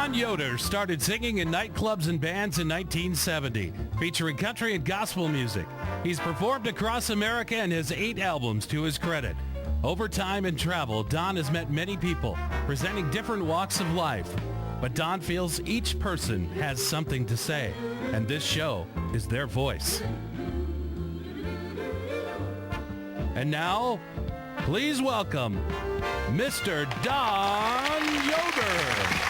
Don Yoder started singing in nightclubs and bands in 1970, featuring country and gospel music. He's performed across America and has 8 albums to his credit. Over time and travel, Don has met many people, presenting different walks of life. But Don feels each person has something to say, and this show is their voice. And now, please welcome Mr. Don Yoder.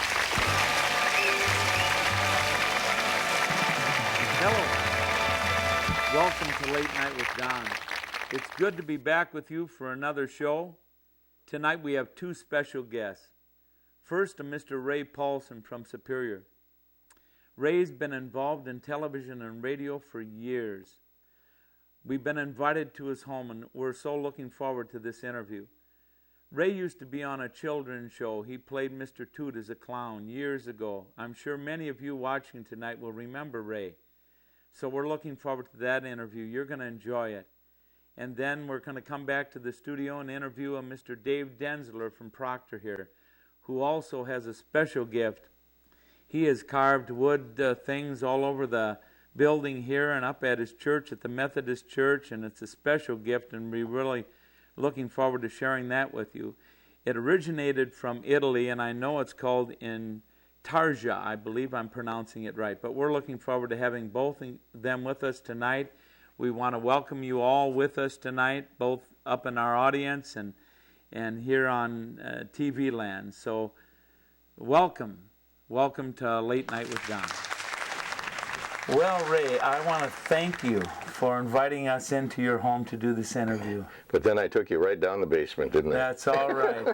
Hello. Welcome to Late Night with Don. It's good to be back with you for another show. Tonight we have 2 special guests. First, a Mr. Ray Paulson from Superior. Ray's been involved in television and radio for years. We've been invited to his home, and we're so looking forward to this interview. Ray used to be on a children's show. He played Mr. Toot as a clown years ago. I'm sure many of you watching tonight will remember Ray. So we're looking forward to that interview. You're going to enjoy it. And then we're going to come back to the studio and interview a Mr. Dave Denzler from Proctor here, who also has a special gift. He has carved wood things all over the building here and up at his church, at the Methodist Church, and it's a special gift, and we're really looking forward to sharing that with you. It originated from Italy, and I know it's called in Tarja. I believe I'm pronouncing it right, but we're looking forward to having both of them with us tonight. We want to welcome you all with us tonight, both up in our audience and here on TV land. So welcome to Late Night with Don. Well, Ray, I want to thank you for inviting us into your home to do this interview. But then I took you right down the basement, didn't I? That's all right.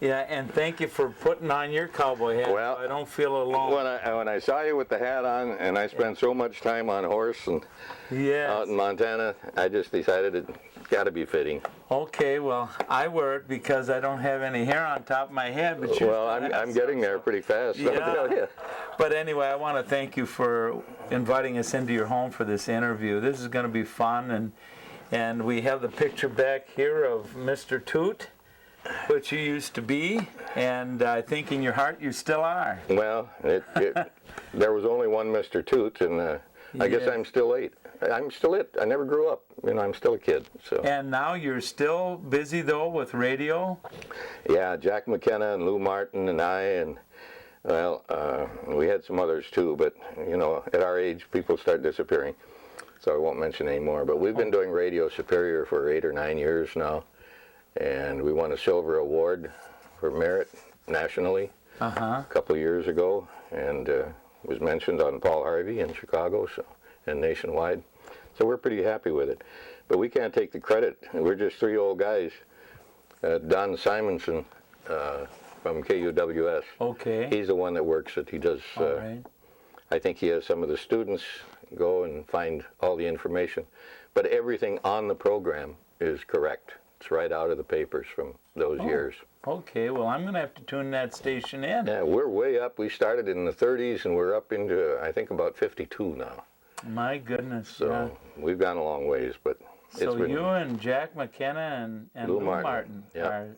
Yeah, and thank you for putting on your cowboy hat, well, so I don't feel alone. When I saw you with the hat on, and I spent so much time on horse and out in Montana, I just decided it's got to be fitting. Okay, well, I wear it because I don't have any hair on top of my head. But well, I'm getting there pretty fast. Yeah. I'll tell you. But anyway, I want to thank you for inviting us into your home for this interview. This is going to be fun, and we have the picture back here of Mr. Toot, which you used to be, and I think in your heart you still are. Well, there was only one Mr. Toot, and I guess I'm still it. I'm still it. I never grew up. I'm still a kid. So. And now you're still busy, though, with radio? Yeah, Jack McKenna and Lou Martin and I, and, well, we had some others, too, but, at our age, people start disappearing, so I won't mention any more. But we've been doing Radio Superior for 8 or 9 years now. And we won a silver award for merit nationally a couple of years ago, and was mentioned on Paul Harvey in Chicago and nationwide. So we're pretty happy with it. But we can't take the credit. We're just 3 old guys. Don Simonson from KUWS. Okay. He's the one that works it. He does. Right. I think he has some of the students go and find all the information. But everything on the program is correct. It's right out of the papers from those years. Okay, well, I'm going to have to tune that station in. Yeah, we're way up. We started in the 30s, and we're up into, I think, about 52 now. My goodness. So we've gone a long ways, but so you and Jack McKenna and Lou Martin are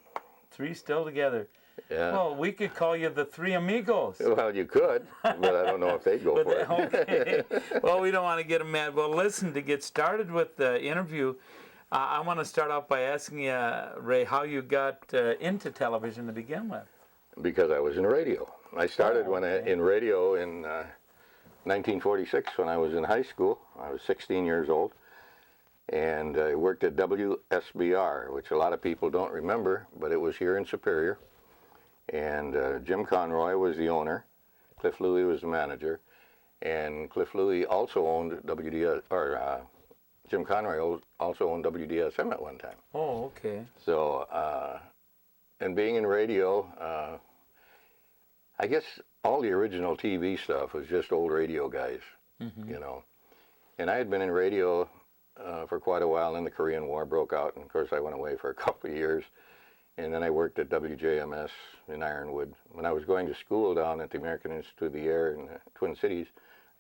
3 still together. Yeah. Well, we could call you the 3 amigos. Well, you could, but I don't know if they'd go for it. Okay. Well, we don't want to get them mad. Well, listen, to get started with the interview, I want to start off by asking you, Ray, how you got into television to begin with. Because I was in radio. I started in radio in 1946 when I was in high school. I was 16 years old. And I worked at WSBR, which a lot of people don't remember, but it was here in Superior. And Jim Conroy was the owner. Cliff Louie was the manager. And Cliff Louie also owned Jim Conroy also owned WDSM at one time. Oh, okay. So, and being in radio, I guess all the original TV stuff was just old radio guys, And I had been in radio for quite a while, and then the Korean War broke out, and of course I went away for a couple of years. And then I worked at WJMS in Ironwood. When I was going to school down at the American Institute of the Air in the Twin Cities,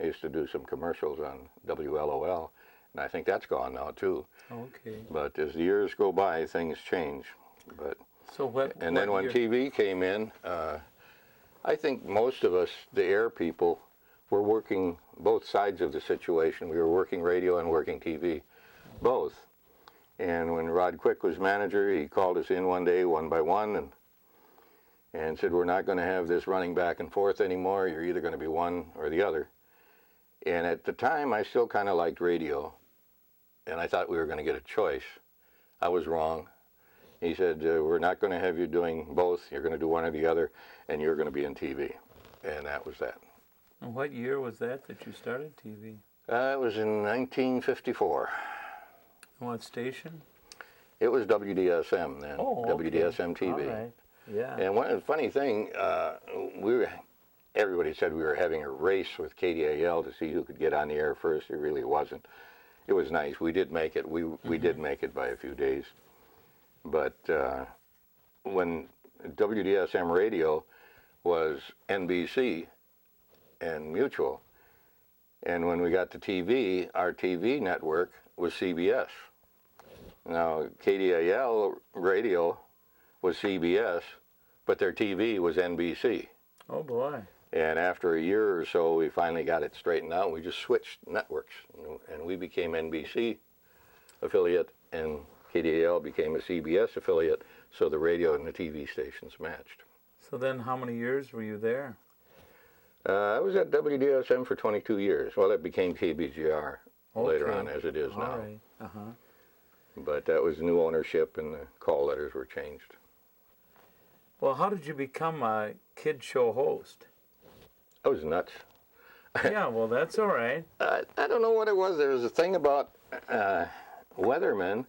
I used to do some commercials on WLOL. And I think that's gone now too. Okay. But as the years go by, things change. But so what? And then when TV came in, I think most of us, the air people, were working both sides of the situation. We were working radio and working TV, both. And when Rod Quick was manager, he called us in one day, one by one, and said, we're not going to have this running back and forth anymore. You're either going to be one or the other. And at the time, I still kind of liked radio, and I thought we were going to get a choice. I was wrong. He said, we're not going to have you doing both. You're going to do one or the other, and you're going to be in TV. And that was that. And what year was that you started TV? It was in 1954. And what station? It was WDSM then, oh, okay. WDSM TV. All right. Yeah. And one funny thing, everybody said we were having a race with KDAL to see who could get on the air first. It really wasn't. It was nice. We did make it. We did make it by a few days. But when WDSM radio was NBC and Mutual, and when we got to TV, our TV network was CBS. Now, KDAL radio was CBS, but their TV was NBC. Oh, boy. And after a year or so, we finally got it straightened out. We just switched networks, and we became NBC affiliate, and KDAL became a CBS affiliate, so the radio and the TV stations matched. So then how many years were you there? I was at WDSM for 22 years. Well, it became KBGR later on, as it is now. All right. Uh-huh. But that was new ownership, and the call letters were changed. Well, how did you become a kid show host? I was nuts. Yeah, well, that's all right. I don't know what it was. There was a thing about weathermen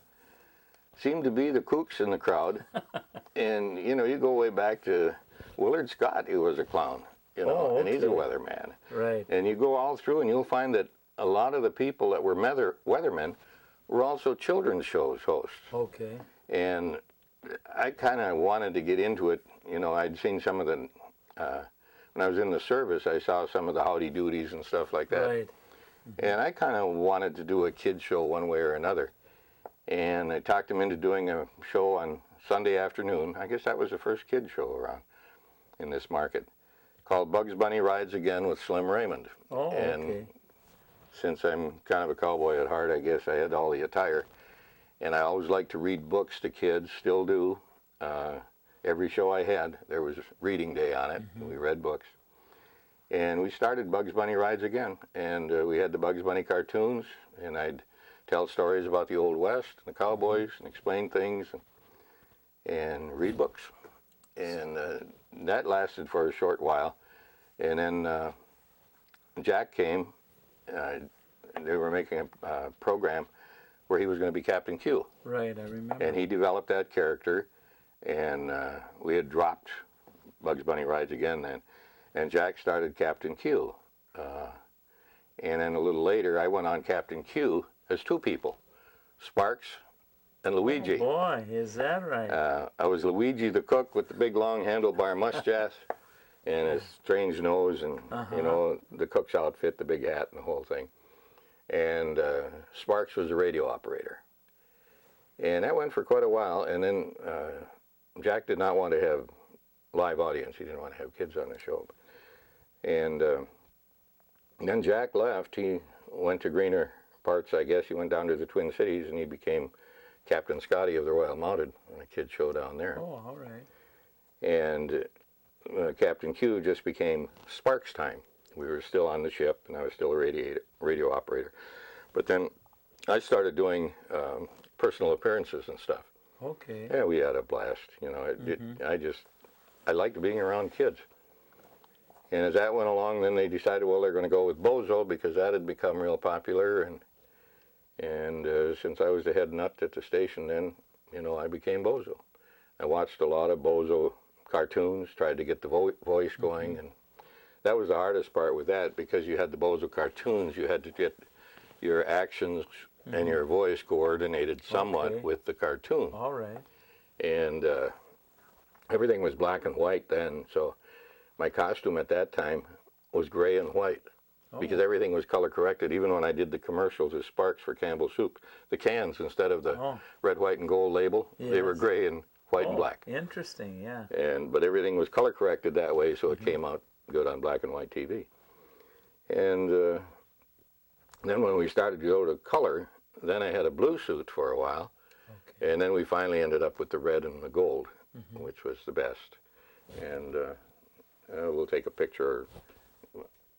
seemed to be the kooks in the crowd. And, you know, you go way back to Willard Scott, who was a clown, you know, Oh, and he's a okay. weatherman. Right. And you go all through and you'll find that a lot of the people that were weathermen were also children's shows hosts. Okay. And I kind of wanted to get into it. You know, I'd seen some of the, when I was in the service, I saw some of the Howdy Doodies and stuff like that. Right. And I kind of wanted to do a kid show one way or another. And I talked him into doing a show on Sunday afternoon. I guess that was the first kid show around in this market, called Bugs Bunny Rides Again with Slim Raymond. Oh, and okay. since I'm kind of a cowboy at heart, I guess I had all the attire. And I always liked to read books to kids, still do. Every show I had, there was reading day on it. Mm-hmm. We read books. And we started Bugs Bunny Rides Again. And we had the Bugs Bunny cartoons, and I'd tell stories about the Old West, and the cowboys, and explain things, and read books. And that lasted for a short while. And then Jack came. They were making a program where he was going to be Captain Q. Right, I remember. And he developed that character, and we had dropped Bugs Bunny Rides Again then. And Jack started Captain Q. And then a little later, I went on Captain Q as two people, Sparks and Luigi. Oh boy, is that right? I was Luigi the cook with the big long handlebar mustache and his strange nose and, you know, the cook's outfit, the big hat and the whole thing. And Sparks was the radio operator. And that went for quite a while, and then Jack did not want to have live audience. He didn't want to have kids on the show. And then Jack left. He went to greener parts, I guess. He went down to the Twin Cities, and he became Captain Scotty of the Royal Mounted on a kid show down there. Oh, all right. And Captain Q just became Sparks time. We were still on the ship, and I was still a radio operator. But then I started doing personal appearances and stuff. Okay. Yeah, we had a blast. You know, I liked being around kids. And as that went along, then they decided, well, they're going to go with Bozo because that had become real popular. And since I was the head nut at the station then, you know, I became Bozo. I watched a lot of Bozo cartoons, tried to get the voice going, and that was the hardest part with that, because you had the Bozo cartoons, you had to get your actions and your voice coordinated somewhat with the cartoon. All right. And everything was black and white then, so my costume at that time was gray and white, because everything was color corrected. Even when I did the commercials as Sparks for Campbell Soup, the cans, instead of the red, white, and gold label, they were gray and white and black. Interesting, yeah. But everything was color corrected that way, so it came out good on black and white TV. And then when we started to go to color, then I had a blue suit for a while, and then we finally ended up with the red and the gold, which was the best. And we'll take a picture.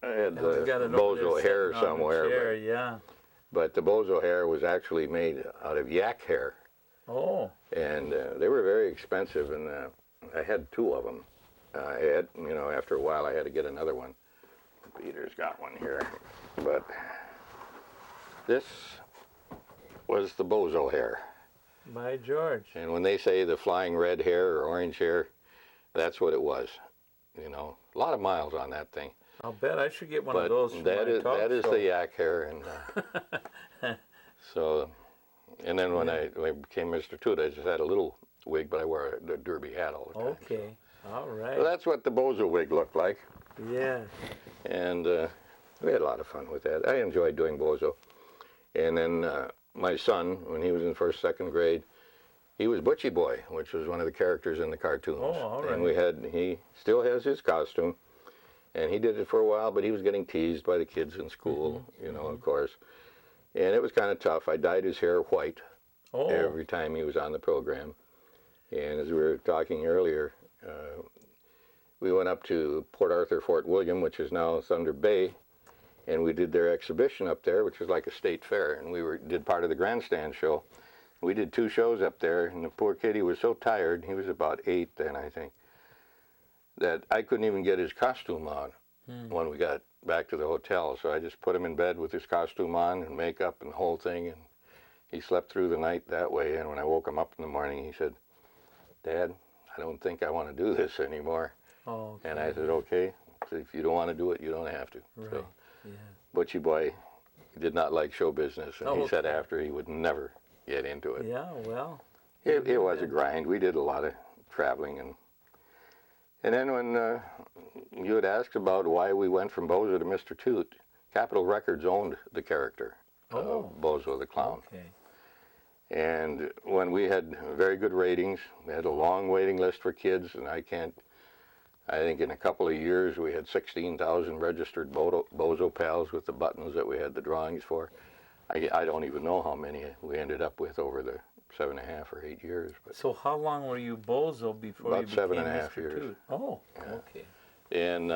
I had the bozo hair somewhere. Chair, yeah. But the bozo hair was actually made out of yak hair. Oh. And they were very expensive, and I had 2 of them. I had, after a while I had to get another one. Peter's got one here. But this was the bozo hair. By George. And when they say the flying red hair or orange hair, that's what it was. A lot of miles on that thing. I'll bet I should get one of those. That is the yak hair, and so. And then when I became Mr. Toot, I just had a little wig, but I wore a derby hat all the time. Okay, all right. So that's what the bozo wig looked like. Yeah. And we had a lot of fun with that. I enjoyed doing bozo. And then my son, when he was in first, second grade, he was Butchie Boy, which was one of the characters in the cartoons. Oh, all right. And he still has his costume, and he did it for a while, but he was getting teased by the kids in school, of course. And it was kind of tough. I dyed his hair white every time he was on the program. And as we were talking earlier, we went up to Port Arthur, Fort William, which is now Thunder Bay, and we did their exhibition up there, which is like a state fair. And we did part of the grandstand show. We did 2 shows up there, and the poor kid, he was so tired, he was about 8 then, I think, that I couldn't even get his costume on when we got back to the hotel. So I just put him in bed with his costume on and makeup and the whole thing, and he slept through the night that way. And when I woke him up in the morning, he said, "Dad, I don't think I want to do this anymore." Oh, okay. And I said, "Okay, so if you don't want to do it, you don't have to." Right, So, yeah. Butchie Boy did not like show business, and he said after he would never get into it. Yeah, well. It was a grind. We did a lot of traveling, and then when you had asked about why we went from Bozo to Mr. Toot, Capitol Records owned the character of Bozo the Clown. Okay. And when we had very good ratings, we had a long waiting list for kids, and I think in a couple of years we had 16,000 registered Bozo pals with the buttons that we had the drawings for. I don't even know how many we ended up with over the 7.5 or 8 years. But so how long were you Bozo before about you became 7.5 Mr. years. Toot? Oh, okay. And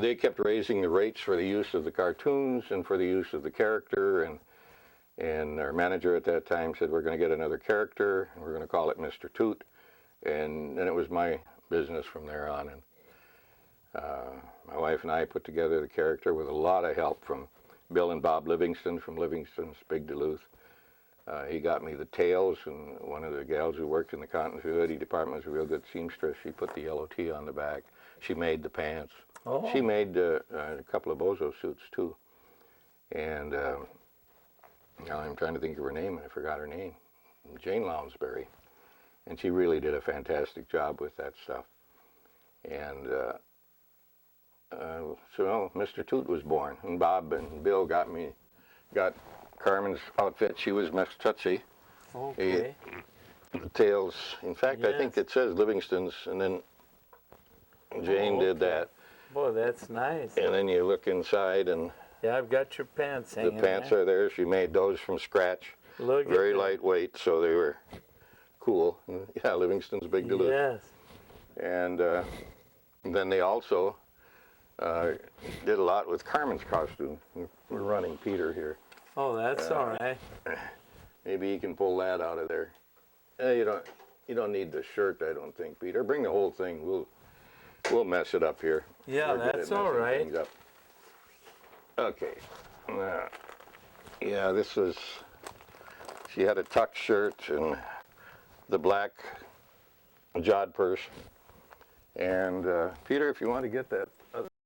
they kept raising the rates for the use of the cartoons and for the use of the character, and our manager at that time said, "We're going to get another character, and we're going to call it Mr. Toot." And then it was my business from there on. And my wife and I put together the character with a lot of help from Bill and Bob Livingston from Livingston's Big Duluth. He got me the tails, and one of the gals who worked in the continuity department was a real good seamstress. She put the yellow T on the back. She made the pants. Oh. She made a couple of Bozo suits too. And now I'm trying to think of her name, and I forgot her name. Jane Lounsbury. And she really did a fantastic job with that stuff. And so Mr. Toot was born, and Bob and Bill got Carmen's outfit. She was Miss Tootsie. Okay. The tails, in fact, I think it says Livingston's, and then Jane did that. Boy, that's nice. And then you look inside, and yeah, I've got your pants hanging the pants there. are there. She made those from scratch. Look Very at that. lightweight, so they were cool. And, yeah, Livingston's Big Duluth. Yes. And then they also did a lot with Carmen's costume. We're running Peter here. Oh, that's all right. Maybe he can pull that out of there. You don't need the shirt, I don't think, Peter. Bring the whole thing. We'll mess it up here. Yeah, We're good that's at all messing right. things up. Okay. Yeah, this was. She had a tuck shirt and the black jod purse. And Peter, if you want to get that